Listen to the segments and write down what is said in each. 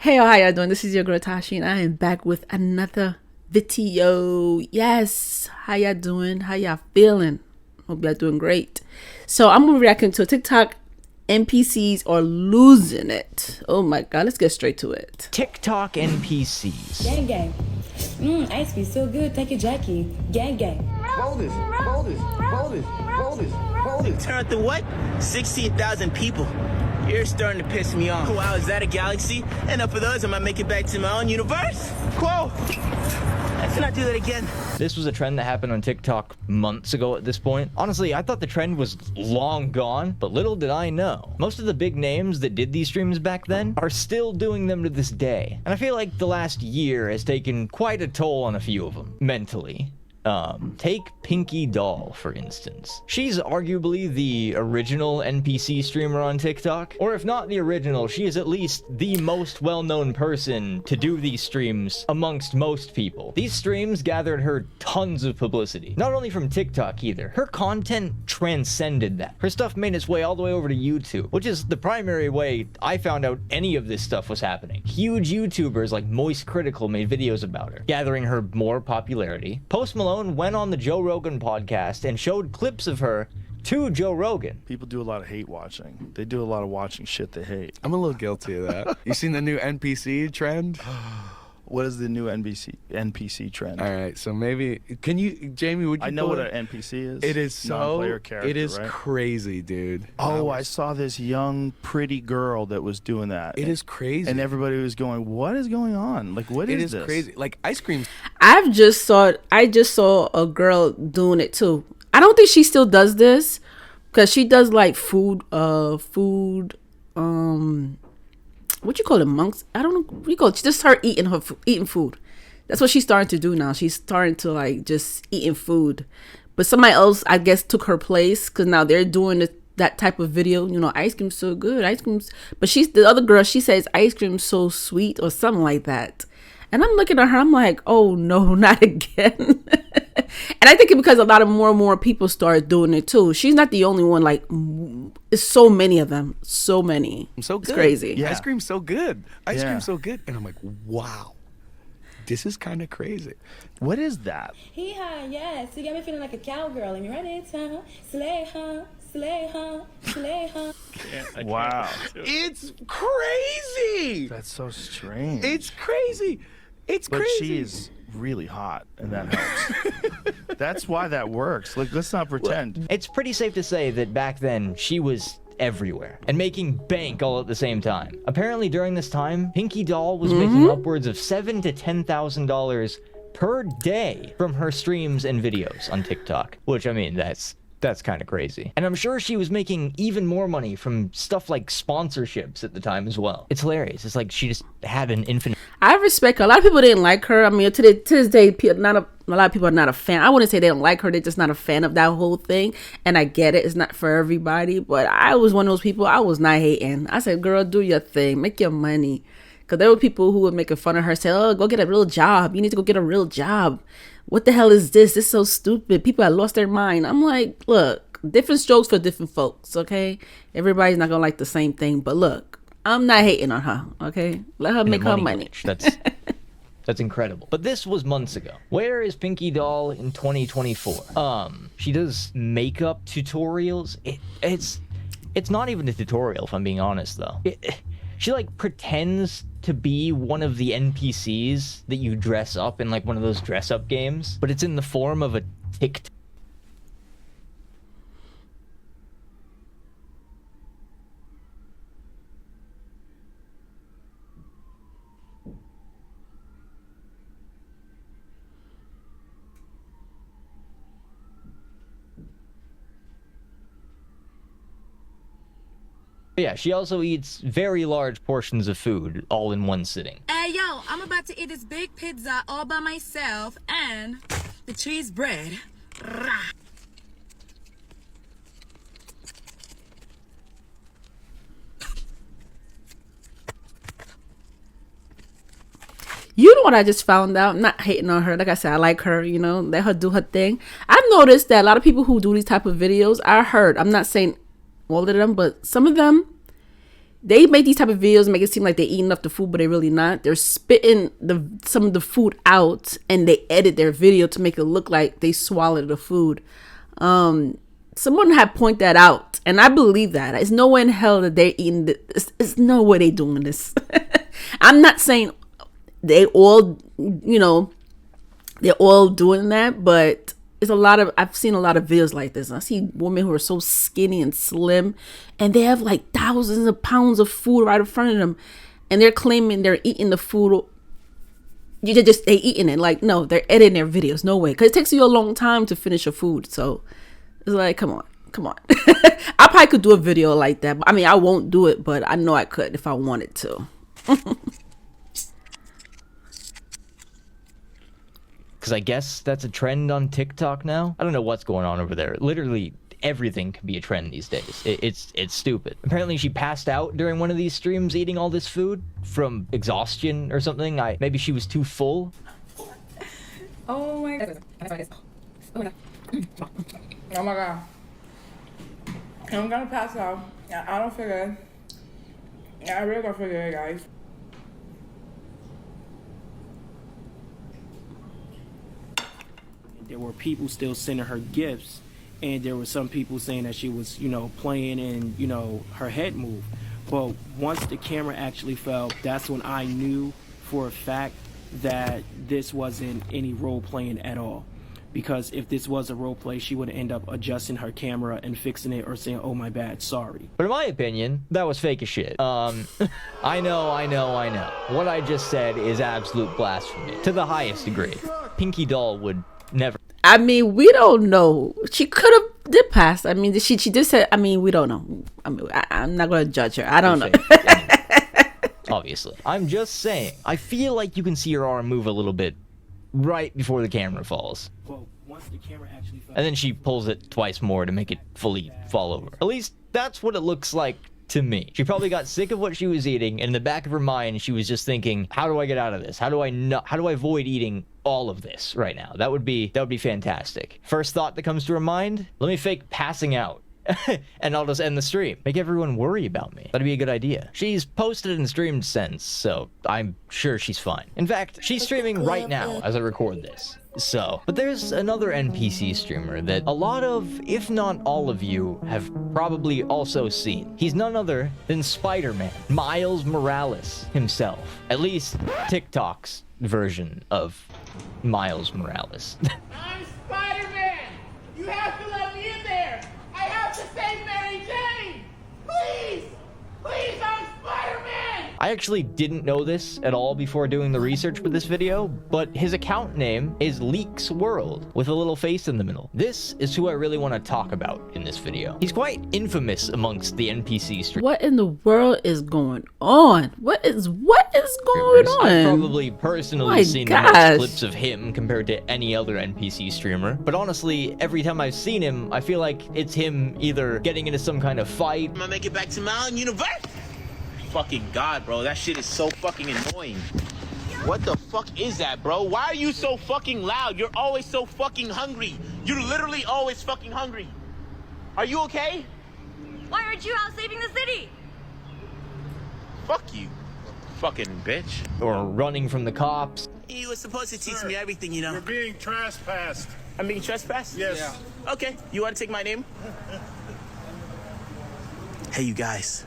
Hey, how y'all doing? This is your girl Tashi, and I am back with another video. Yes, how y'all doing? How y'all feeling? Hope y'all doing great. So I'm gonna be reacting to TikTok NPCs are losing it. Oh my god, let's get straight to it. TikTok NPCs. Gang gang. Ice cream so good. Thank you, Jackie. Gang gang. Roll this, roll this, roll this, roll this, roll this. Turn to what? 16,000 people. You're starting to piss me off. Wow, is that a galaxy? Enough of those, I might make it back to my own universe. Whoa! Let's not do that again. This was a trend that happened on TikTok months ago at this point. Honestly, I thought the trend was long gone, but little did I know. Most of the big names that did these streams back then are still doing them to this day. And I feel like the last year has taken quite a toll on a few of them, mentally. Take Pinky Doll, for instance. She's arguably the original NPC streamer on TikTok. Or if not the original, she is at least the most well-known person to do these streams amongst most people. These streams gathered her tons of publicity. Not only from TikTok either. Her content transcended that. Her stuff made its way all the way over to YouTube, which is the primary way I found out any of this stuff was happening. Huge YouTubers like Moist Critical made videos about her, gathering her more popularity. Post Malone went on the Joe Rogan podcast and showed clips of her to Joe Rogan. People do a lot of hate watching. They do a lot of watching shit they hate. I'm a little guilty of that. You seen the new NPC trend? What is the new NPC trend? All right, so maybe can you, Jamie? Would you? I know what an NPC is. It is so. Non-player character. It is right? crazy, dude. Oh, I saw this young, pretty girl that was doing that. It is crazy, and everybody was going, "What is going on? Like, what is this?" It is crazy. Like ice cream. I just saw a girl doing it too. I don't think she still does this because she does like food, what you call it, monks? I don't know what you call it. She just started eating food. That's what she's starting to do now. She's starting to like just eating food. But somebody else, I guess, took her place because now they're doing that type of video. You know, ice cream's so good. But the other girl, she says ice cream's so sweet or something like that. And I'm looking at her, I'm like, oh no, not again. And I think it's because a lot of more people start doing it too. She's not the only one. Like, it's so many of them. So many. So good. It's crazy. Yeah. Ice cream's so good. Ice cream's so good. And I'm like, wow, this is kind of crazy. What is that? Hee-haw, yes. You got me feeling like a cowgirl. And you ready? Huh? Slay, huh? Slay, huh? Slay, huh? Wow. It's crazy. That's so strange. It's crazy. It's but crazy. she is really hot, and that helps. That's why that works. Like, let's not pretend. It's pretty safe to say that back then she was everywhere and making bank all at the same time. Apparently during this time, Pinky Doll was making upwards of $7,000 to $10,000 per day from her streams and videos on TikTok, which, I mean, that's kind of crazy. And I'm sure she was making even more money from stuff like sponsorships at the time as well. It's hilarious. It's like she just had an infinite... I respect her. A lot of people didn't like her. I mean, to this day, a lot of people are not a fan. I wouldn't say they don't like her. They're just not a fan of that whole thing. And I get it. It's not for everybody. But I was one of those people. I was not hating. I said, girl, do your thing. Make your money. Because there were people who would make fun of her, say, oh, go get a real job. You need to go get a real job. What the hell is this? This is so stupid. People have lost their mind. I'm like, look, different strokes for different folks, okay? Everybody's not going to like the same thing. But look, I'm not hating on her, okay? Let her make her money. That's incredible. But this was months ago. Where is Pinky Doll in 2024? She does makeup tutorials. It's not even a tutorial, if I'm being honest, though. She like pretends to be one of the NPCs that you dress up in like one of those dress up games, but it's in the form of a TikTok. Yeah, she also eats very large portions of food all in one sitting. Hey, yo, I'm about to eat this big pizza all by myself and the cheese bread. Rah. You know what I just found out? I'm not hating on her. Like I said, I like her, you know, let her do her thing. I've noticed that a lot of people who do these type of videos, I'm not saying all of them, but some of them, they make these type of videos, make it seem like they're eating up the food, but they're really not. They're spitting some of the food out, and they edit their video to make it look like they swallowed the food. Someone had pointed that out, and I believe that. There's no way in hell that they're eating this. There's no way they're doing this. I'm not saying they all, they're all doing that, but I've seen a lot of videos like this. I see women who are so skinny and slim, and they have like thousands of pounds of food right in front of them, and they're claiming they're eating the food. They eating it. Like, no, they're editing their videos. No way. Because it takes you a long time to finish your food. So it's like, come on. I probably could do a video like that. I mean, I won't do it, but I know I could if I wanted to. Because I guess that's a trend on TikTok now. I don't know what's going on over there. Literally everything can be a trend these days. It's stupid. Apparently she passed out during one of these streams eating all this food from exhaustion or something. Maybe she was too full. Oh my god. Oh my god. I'm gonna pass out. I don't feel good. I really don't feel good, guys. There were people still sending her gifts, and there were some people saying that she was, playing and, her head moved. But once the camera actually fell, that's when I knew for a fact that this wasn't any role playing at all. Because if this was a role play, she would end up adjusting her camera and fixing it or saying, oh, my bad, sorry. But in my opinion, that was fake as shit. I know. What I just said is absolute blasphemy to the highest degree. Pinky Doll would never. I mean, we don't know. She could have did pass. I mean, she did say. I mean, we don't know. I mean, I'm not going to judge her. I don't know. Obviously, I'm just saying. I feel like you can see her arm move a little bit right before the camera falls. Well, once the camera actually fell, and then she pulls it twice more to make it fully fall over. At least that's what it looks like to me. She probably got sick of what she was eating, and in the back of her mind, she was just thinking, how do I get out of this? How do I avoid eating all of this right now? That would be fantastic. First thought that comes to her mind, let me fake passing out. And I'll just end the stream. Make everyone worry about me. That'd be a good idea. She's posted and streamed since, so I'm sure she's fine. In fact, she's streaming right now as I record this. So, but there's another NPC streamer that a lot of, if not all of you, have probably also seen. He's none other than Spider-Man, Miles Morales himself. At least TikTok's version of Miles Morales. I'm Spider-Man! You have to let me in there! I have to save Mary Jane! Please! Please, I'm Spider-Man! I actually didn't know this at all before doing the research for this video, but his account name is Leaks World, with a little face in the middle. This is who I really want to talk about in this video. He's quite infamous amongst the NPC streamers. What in the world is going on? What is going on? I've probably personally seen the most clips of him compared to any other NPC streamer, but honestly, every time I've seen him, I feel like it's him either getting into some kind of fight. I'm gonna make it back to my own universe! Fucking God, bro, that shit is so fucking annoying. What the fuck is that, bro? Why are you so fucking loud? You're always so fucking hungry. You're literally always fucking hungry. Are you okay? Why aren't you out saving the city? Fuck you, fucking bitch. Or running from the cops. You were supposed to teach me everything, you know. You're being trespassed. I'm being trespassed? Yes. Yeah. Okay, you want to take my name? Hey, you guys.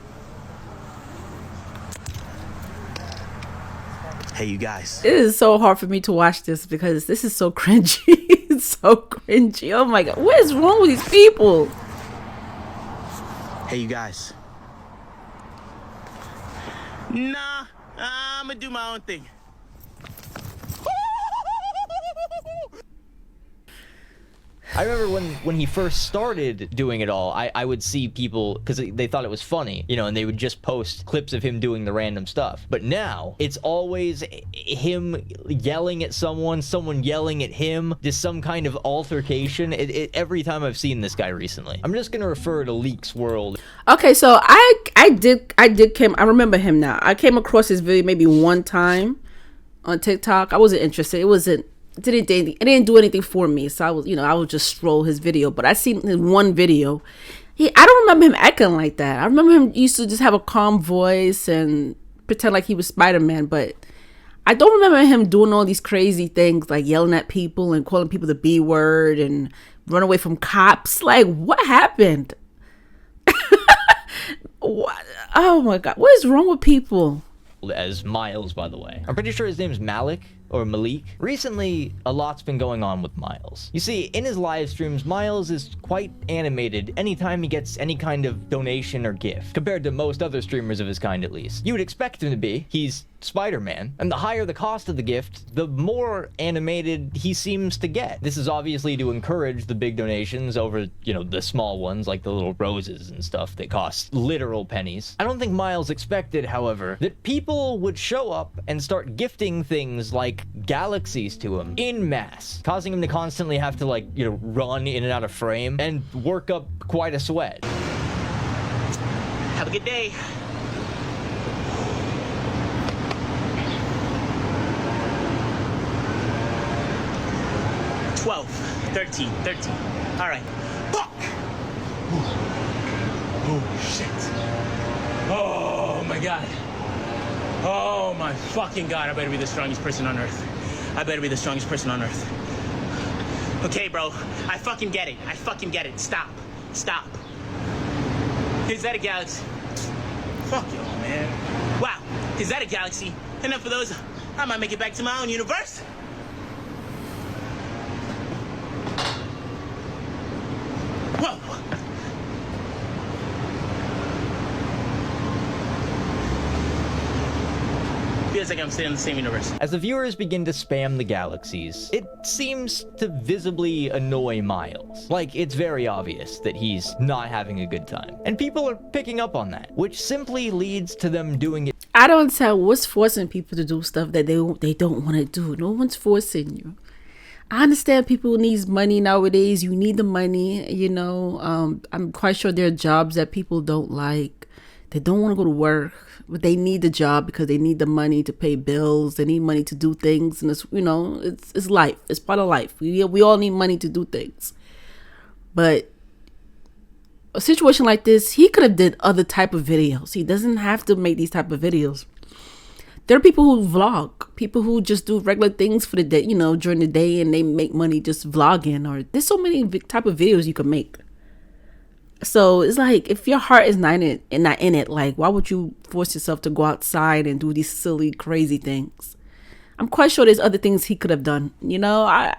Hey, you guys. It is so hard for me to watch this because this is so cringy. It's so cringy. Oh my God. What is wrong with these people? Hey, you guys. Nah, I'm gonna do my own thing. I remember when he first started doing it all, I would see people, because they thought it was funny, you know, and they would just post clips of him doing the random stuff. But now, it's always him yelling at someone yelling at him, just some kind of altercation. Every time I've seen this guy recently. I'm just going to refer to Leaks World. Okay, so I remember him now. I came across his video maybe one time on TikTok. I wasn't interested. It didn't do anything for me, so I would just scroll his video. But I seen one video, I don't remember him acting like that. I remember him used to just have a calm voice and pretend like he was Spider-Man, but I don't remember him doing all these crazy things like yelling at people and calling people the B word and run away from cops. Like, what happened? What? Oh my God. What is wrong with people? As Miles, by the way. I'm pretty sure his name's Malik or Malik. Recently, a lot's been going on with Miles. You see, in his live streams, Miles is quite animated anytime he gets any kind of donation or gift, compared to most other streamers of his kind at least. You would expect him to be. He's Spider-Man, and the higher the cost of the gift, the more animated he seems to get. This is obviously to encourage the big donations over, you know, the small ones like the little roses and stuff that cost literal pennies. I don't think Miles expected, however, that people would show up and start gifting things like galaxies to him in mass, causing him to constantly have to, like, you know, run in and out of frame and work up quite a sweat. Have a good day. $12, $13. All right. Fuck! Oh, shit. Oh, my God. Oh, my fucking God. I better be the strongest person on Earth. I better be the strongest person on Earth. Okay, bro. I fucking get it. I fucking get it. Stop. Stop. Is that a galaxy? Fuck y'all, man. Wow. Is that a galaxy? Enough of those. I might make it back to my own universe. Whoa! Feels like I'm still in the same universe. As the viewers begin to spam the galaxies, it seems to visibly annoy Miles. Like, it's very obvious that he's not having a good time. And people are picking up on that, which simply leads to them doing it. I don't understand what's forcing people to do stuff that they don't want to do. No one's forcing you. I understand people need money nowadays. You need the money, you know. I'm quite sure there are jobs that people don't like. They don't want to go to work, but they need the job because they need the money to pay bills. They need money to do things, and it's, you know, it's life. It's part of life. We all need money to do things. But a situation like this, he could have did other type of videos. He doesn't have to make these type of videos. There are people who vlog, people who just do regular things for the day, you know, during the day, and they make money just vlogging. Or there's so many type of videos you can make. So it's like, if your heart is not in it, like, why would you force yourself to go outside and do these silly, crazy things? I'm quite sure there's other things he could have done. You know, I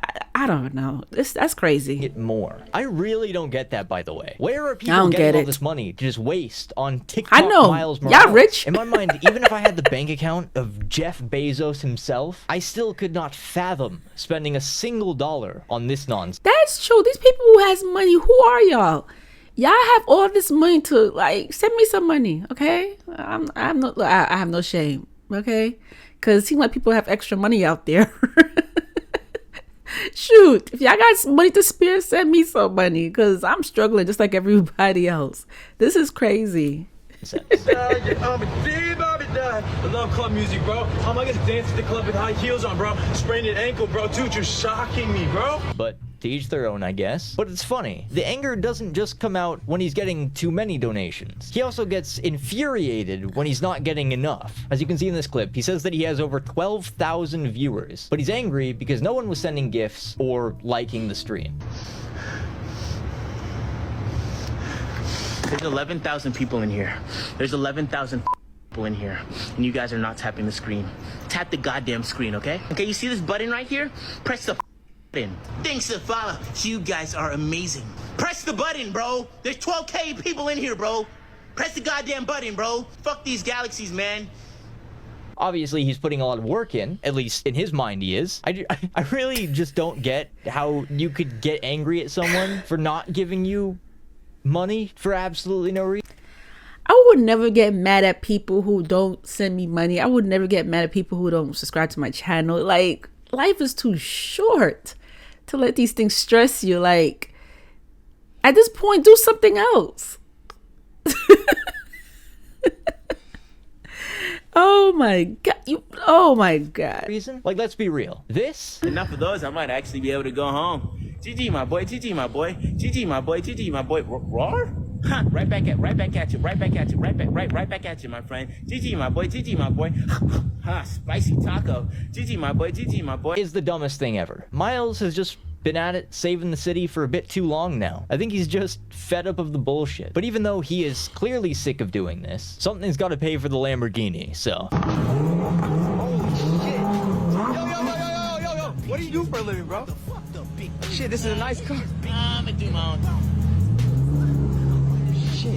don't know. That's crazy. Get more. I really don't get that, by the way. Where are people getting all this money to just waste on TikTok? I know. Miles Morales? Y'all rich. In my mind, even if I had the bank account of Jeff Bezos himself, I still could not fathom spending a single dollar on this nonsense. That's true. These people who has money, who are y'all? Y'all have all this money to, like, send me some money, okay? I have no shame, okay? Because it seems like people have extra money out there. Shoot, if y'all got some money to spare, send me some money, because I'm struggling just like everybody else. This is crazy. I love club music, bro. I'm not gonna dance at the club with high heels on, bro. Sprained an ankle, bro. Dude, you're shocking me, bro. But to each their own, I guess. But it's funny. The anger doesn't just come out when he's getting too many donations. He also gets infuriated when he's not getting enough. As you can see in this clip, he says that he has over 12,000 viewers, but he's angry because no one was sending gifts or liking the stream. There's 11,000 people in here. There's 11,000 people in here, and you guys are not tapping the screen. Tap the goddamn screen, okay? Okay, you see this button right here? Press the button. Thanks to follow. You guys are amazing. Press the button, bro. There's 12K people in here, bro. Press the goddamn button, bro. Fuck these galaxies, man. Obviously, he's putting a lot of work in. At least in his mind, he is. I really just don't get how you could get angry at someone for not giving you money for absolutely no reason. I would never get mad at people who don't send me money. I would never get mad at people who don't subscribe to my channel. Like, life is too short to let these things stress you. Like, at this point, do something else. Oh my god. Oh my god. Reason? Like, let's be real. This? Enough of those, I might actually be able to go home. GG, my boy. GG, my boy. GG, my boy. GG, my boy. Roar? Ha, right back at you, right back at you, right back at you, my friend. GG, my boy. Ha, spicy taco. GG, my boy. Is the dumbest thing ever. Miles has just been at it, saving the city for a bit too long now. I think he's just fed up of the bullshit. But even though he is clearly sick of doing this, something's got to pay for the Lamborghini, so. Holy shit. Yo. What do you do for a living, bro? Shit, this is a nice car. I'm gonna do my own. Shit.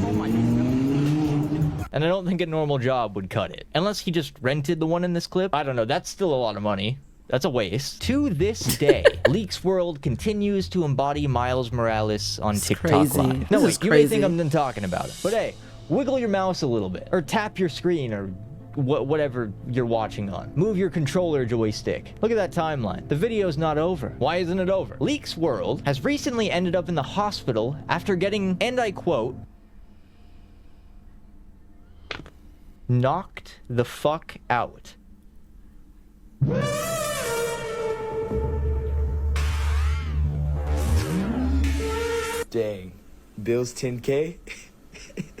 Oh my God. And I don't think a normal job would cut it. Unless he just rented the one in this clip. I don't know, that's still a lot of money. That's a waste. To this day, Leaks World continues to embody Miles Morales on TikTok crazy. Live. No, This wait, is you may crazy. think I'm done talking about it. But hey, wiggle your mouse a little bit. Or tap your screen, or whatever you're watching on. Move your controller joystick. Look at that timeline. The video's not over. Why isn't it over? Leaks World has recently ended up in the hospital after getting, and I quote, knocked the fuck out. Dang. Bill's 10K?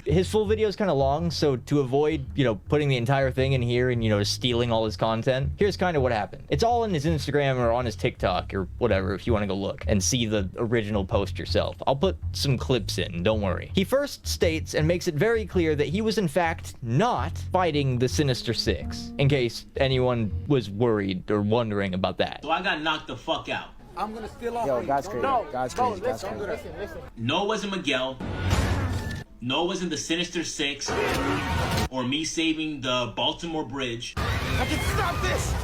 His full video is kind of long, so to avoid, putting the entire thing in here and, stealing all his content, here's kind of what happened. It's all on his Instagram or on his TikTok or whatever if you want to go look and see the original post yourself. I'll put some clips in, don't worry. He first states and makes it very clear that he was in fact not fighting the Sinister Six, in case anyone was worried or wondering about that. So I got knocked the fuck out. I'm gonna steal off. Yo, God's crazy. God's crazy. God's crazy. Listen. No, it wasn't Miguel. No, it wasn't the Sinister Six. Or me saving the Baltimore Bridge. I can stop this.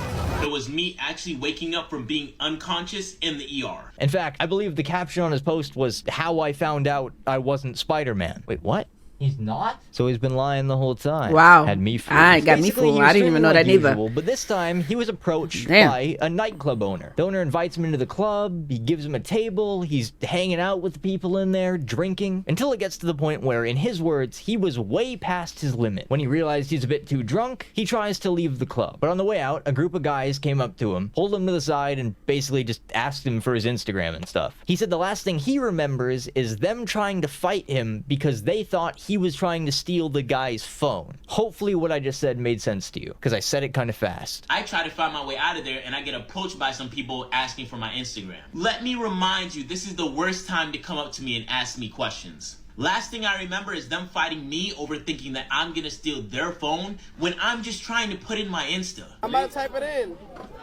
It was me actually waking up from being unconscious in the ER. In fact, I believe the caption on his post was, "How I found out I wasn't Spider-Man." Wait, what? He's not? So he's been lying the whole time. Wow. Had me fooled. I got me Basically, fooled. he was I didn't even streaming know like that either. usual, but this time, he was approached Damn. by a nightclub owner. The owner invites him into the club, he gives him a table, he's hanging out with the people in there, drinking, until it gets to the point where, in his words, he was way past his limit. When he realized he's a bit too drunk, he tries to leave the club. But on the way out, a group of guys came up to him, pulled him to the side, and basically just asked him for his Instagram and stuff. He said the last thing he remembers is them trying to fight him because they thought he was trying to steal the guy's phone. Hopefully what I just said made sense to you, because I said it kind of fast. I try to find my way out of there and I get approached by some people asking for my Instagram. Let me remind you, this is the worst time to come up to me and ask me questions. Last thing I remember is them fighting me over thinking that I'm gonna steal their phone when I'm just trying to put in my Insta. I'm about to type it in.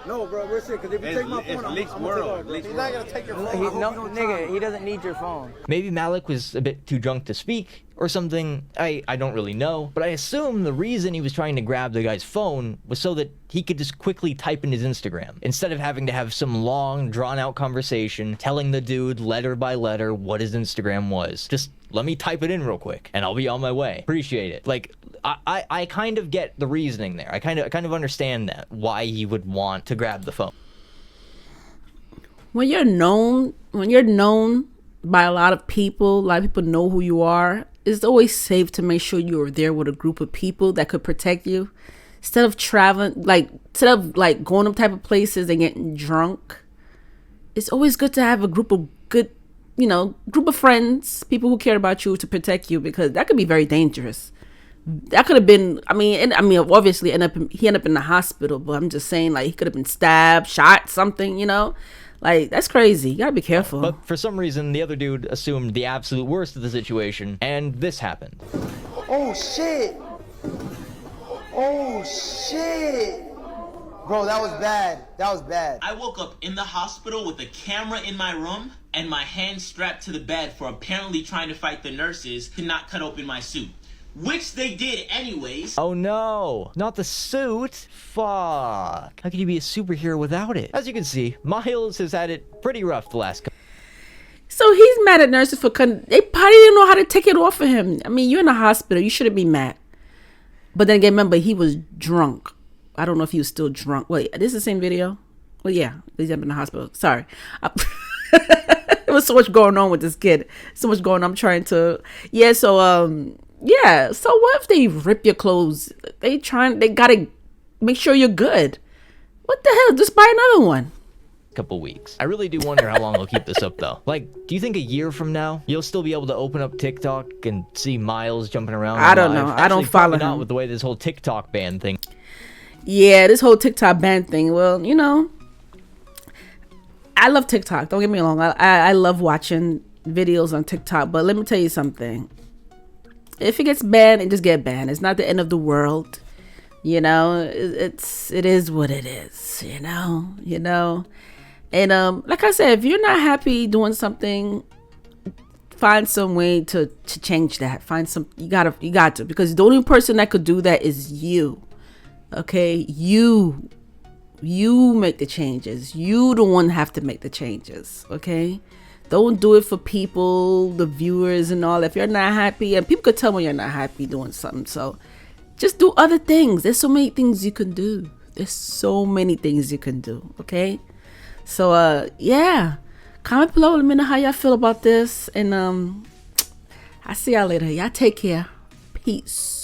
No, bro, we're sick. Because if you take my phone, I'm gonna He's not gonna take your phone. No, nigga, he doesn't need your phone. Maybe Malik was a bit too drunk to speak, or something. I don't really know, but I assume the reason he was trying to grab the guy's phone was so that he could just quickly type in his Instagram, instead of having to have some long, drawn-out conversation telling the dude letter by letter what his Instagram was. Just let me type it in real quick, and I'll be on my way. Appreciate it. Like, I kind of get the reasoning there. I kind of understand that, why he would want to grab the phone. When you're known by a lot of people know who you are, it's always safe to make sure you're there with a group of people that could protect you. Instead of going to type of places and getting drunk, it's always good to have a group of friends, people who care about you to protect you, because that could be very dangerous. That could have been, obviously he ended up in the hospital, but I'm just saying, he could have been stabbed, shot, something, that's crazy. You gotta be careful. But for some reason, the other dude assumed the absolute worst of the situation, and this happened. Oh, shit. Oh, shit. Bro, that was bad. That was bad. I woke up in the hospital with a camera in my room and my hands strapped to the bed for apparently trying to fight the nurses to not cut open my suit. Which they did anyways. Oh no, not the suit. Fuck. How could you be a superhero without it? As you can see, Miles has had it pretty rough the last couple. So he's mad at nurses they probably didn't know how to take it off of him. You're in the hospital, you shouldn't be mad. But then again, remember, he was drunk. I don't know if he was still drunk. Wait, this is the same video? Well, yeah, he's up in the hospital. Sorry. There was so much going on with this kid. So much going on. I'm trying to... Yeah, so what if they rip your clothes? They gotta make sure you're good. What the hell? Just buy another one. couple weeks. I really do wonder how long they'll keep this up though. Like, do you think a year from now you'll still be able to open up TikTok and see Miles jumping around? I don't know. I don't follow him. Not with the way this whole TikTok ban thing. Yeah, this whole TikTok ban thing. Well, you know, I love TikTok. Don't get me wrong. I love watching videos on TikTok. But let me tell you something. If it gets banned, it just get banned. It's not the end of the world. You know, it is what it is. You know. And like I said, if you're not happy doing something, find some way to change that. You got to, because the only person that could do that is you. Okay, you make the changes. You the one have to make the changes. Okay, don't do it for people, the viewers and all. If you're not happy, and people could tell when you're not happy doing something, so just do other things. There's so many things you can do. Okay, so yeah, comment below. Let me know how y'all feel about this, and I see y'all later. Y'all take care. Peace.